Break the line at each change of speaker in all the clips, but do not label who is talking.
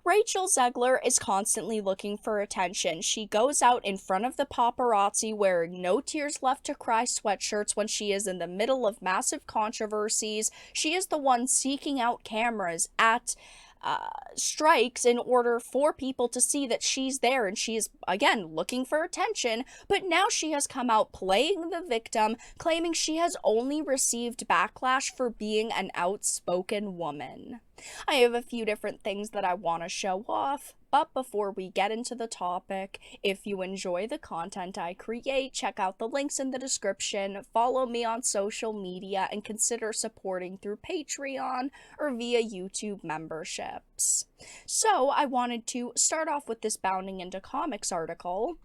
Rachel Zegler is constantly looking for attention. She goes out in front of the paparazzi wearing no tears left to cry sweatshirts when she is in the middle of massive controversies. She is the one seeking out cameras at strikes in order for people to see that she's there, and she is again looking for attention. But now she has come out playing the victim, claiming she has only received backlash for being an outspoken woman. I have a few different things that I want to show off, but before we get into the topic, if you enjoy the content I create, check out the links in the description, follow me on social media, and consider supporting through Patreon or via YouTube memberships. So, I wanted to start off with this Bounding into Comics article.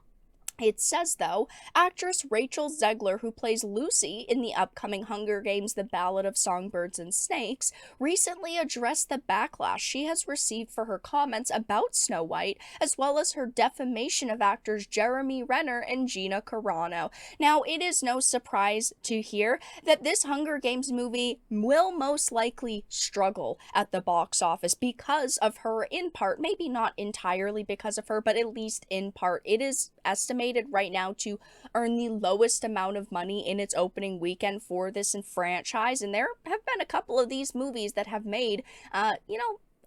It says, though, actress Rachel Zegler, who plays Lucy in the upcoming Hunger Games: The Ballad of Songbirds and Snakes, recently addressed the backlash she has received for her comments about Snow White, as well as her defamation of actors Jeremy Renner and Gina Carano. Now, it is no surprise to hear that this Hunger Games movie will most likely struggle at the box office because of her, in part, maybe not entirely because of her, but at least in part. It is estimated right now to earn the lowest amount of money in its opening weekend for this franchise, and there have been a couple of these movies that have made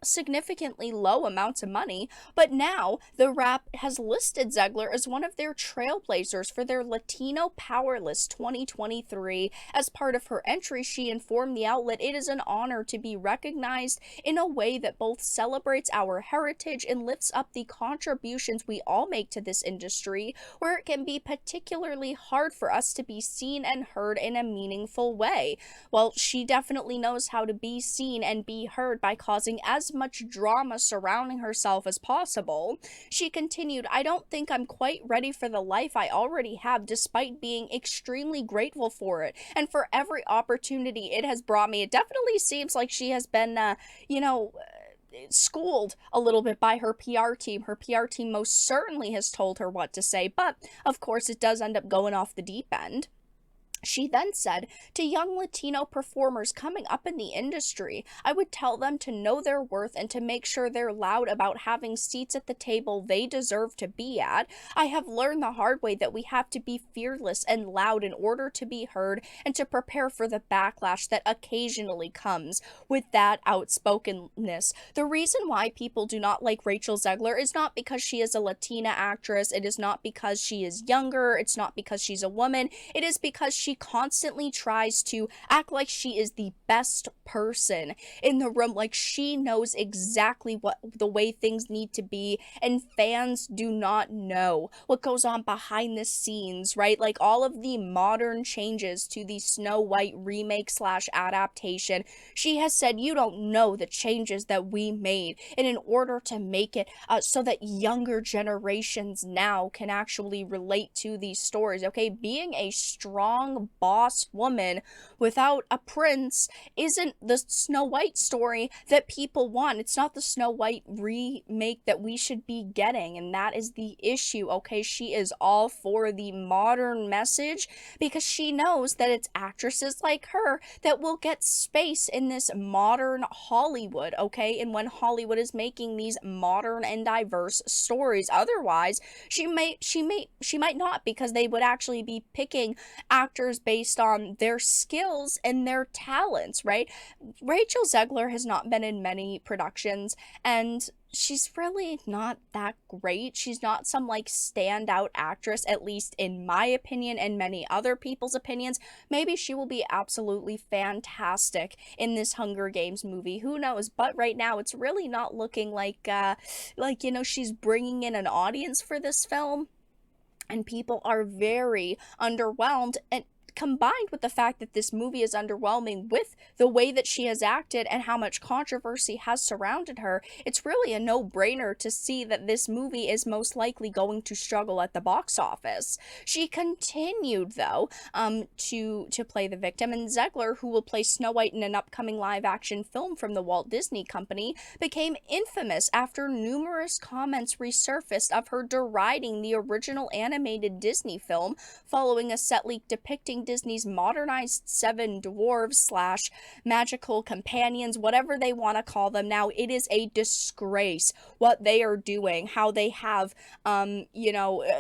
significantly low amounts of money, but now the Wrap has listed Zegler as one of their trailblazers for their Latino Power List 2023. As part of her entry, she informed the outlet it is an honor to be recognized in a way that both celebrates our heritage and lifts up the contributions we all make to this industry, where it can be particularly hard for us to be seen and heard in a meaningful way. Well, she definitely knows how to be seen and be heard by causing as much drama surrounding herself as possible. She continued, I don't think I'm quite ready for the life I already have, despite being extremely grateful for it and for every opportunity it has brought me. It definitely seems like she has been, schooled a little bit by her PR team. Her PR team most certainly has told her what to say, but of course it does end up going off the deep end. She then said, to young Latino performers coming up in the industry, I would tell them to know their worth and to make sure they're loud about having seats at the table they deserve to be at. I have learned the hard way that we have to be fearless and loud in order to be heard and to prepare for the backlash that occasionally comes with that outspokenness. The reason why people do not like Rachel Zegler is not because she is a Latina actress, it is not because she is younger, it's not because she's a woman, it is because she constantly tries to act like she is the best person in the room, like she knows exactly what the way things need to be, and fans do not know what goes on behind the scenes, right? Like all of the modern changes to the Snow White remake slash adaptation, she has said, you don't know the changes that we made, and in order to make it so that younger generations now can actually relate to these stories, okay, being a strong boss woman without a prince isn't the Snow White story that people want. It's not the Snow White remake that we should be getting, and that is the issue, okay? She is all for the modern message because she knows that it's actresses like her that will get space in this modern Hollywood, okay? And when Hollywood is making these modern and diverse stories, otherwise she might not, because they would actually be picking actors based on their skills and their talents, right? Rachel Zegler has not been in many productions, and she's really not that great. She's not some like standout actress, at least in my opinion and many other people's opinions. Maybe she will be absolutely fantastic in this Hunger Games movie. Who knows? But right now it's really not looking like she's bringing in an audience for this film, and people are very underwhelmed, and combined with the fact that this movie is underwhelming with the way that she has acted and how much controversy has surrounded her, it's really a no-brainer to see that this movie is most likely going to struggle at the box office. She continued, though, to play the victim, and Zegler, who will play Snow White in an upcoming live-action film from the Walt Disney Company, became infamous after numerous comments resurfaced of her deriding the original animated Disney film following a set leak depicting using Disney's modernized seven dwarves slash magical companions, whatever they want to call them now. It is a disgrace what they are doing, how they have,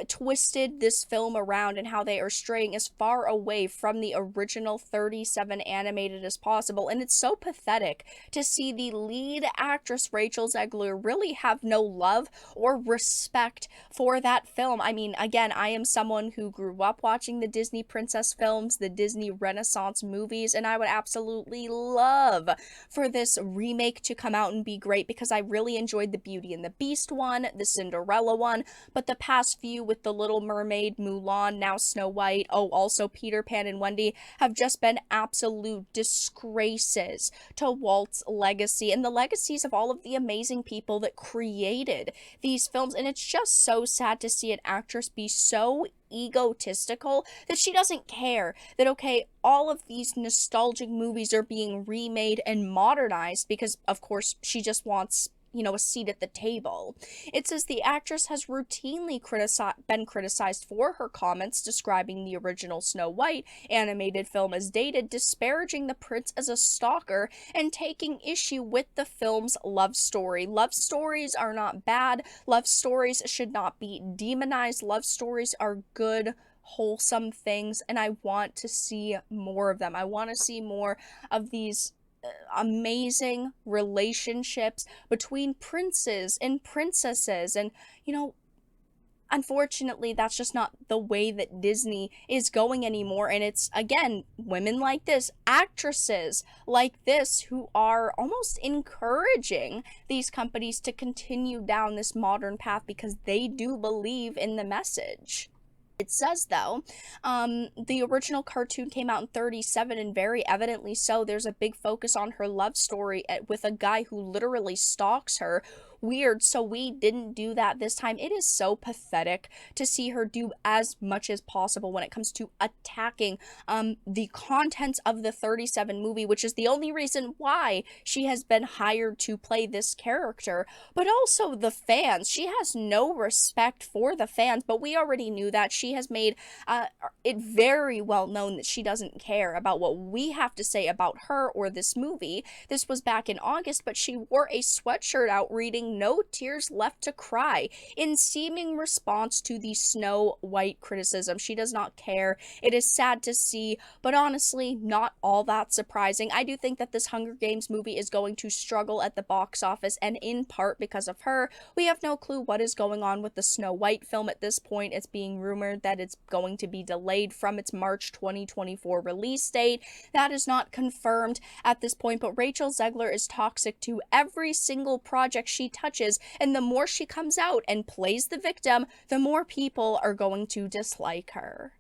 twisted this film around and how they are straying as far away from the original 37 animated as possible. And it's so pathetic to see the lead actress, Rachel Zegler, really have no love or respect for that film. I mean, again, I am someone who grew up watching the Disney princess films, the Disney Renaissance movies, and I would absolutely love for this remake to come out and be great because I really enjoyed the Beauty and the Beast one, the Cinderella one, but the past few with The Little Mermaid, Mulan, now Snow White, oh, also Peter Pan and Wendy, have just been absolute disgraces to Walt's legacy and the legacies of all of the amazing people that created these films. And it's just so sad to see an actress be so egotistical that she doesn't care that, okay, all of these nostalgic movies are being remade and modernized because, of course, she just wants a seat at the table. It says the actress has routinely been criticized for her comments describing the original Snow White animated film as dated, disparaging the prince as a stalker, and taking issue with the film's love story. Love stories are not bad. Love stories should not be demonized. Love stories are good, wholesome things, and I want to see more of them. I want to see more of these amazing relationships between princes and princesses. And unfortunately, that's just not the way that Disney is going anymore. And it's, again, women like this, actresses like this, who are almost encouraging these companies to continue down this modern path because they do believe in the message. It says, though, the original cartoon came out in 37, and very evidently so. There's a big focus on her love story with a guy who literally stalks her. Weird, so we didn't do that this time. It is so pathetic to see her do as much as possible when it comes to attacking the contents of the 37 movie, which is the only reason why she has been hired to play this character. But also the fans. She has no respect for the fans, but we already knew that. She has made it very well known that she doesn't care about what we have to say about her or this movie. This was back in August, but she wore a sweatshirt out reading "No Tears Left to Cry" in seeming response to the Snow White criticism. She does not care. It is sad to see, but honestly, not all that surprising. I do think that this Hunger Games movie is going to struggle at the box office, and in part because of her. We have no clue what is going on with the Snow White film at this point. It's being rumored that it's going to be delayed from its March 2024 release date. That is not confirmed at this point, but Rachel Zegler is toxic to every single project she touches, and the more she comes out and plays the victim, the more people are going to dislike her.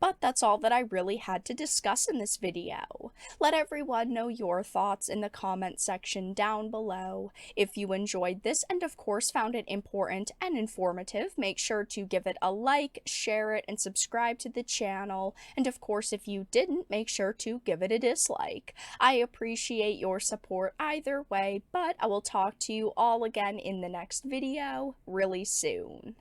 But that's all that I really had to discuss in this video. Let everyone know your thoughts in the comment section down below. If you enjoyed this and of course found it important and informative, make sure to give it a like, share it, and subscribe to the channel. And of course, if you didn't, make sure to give it a dislike. I appreciate your support either way, but I will talk to you all again in the next video really soon.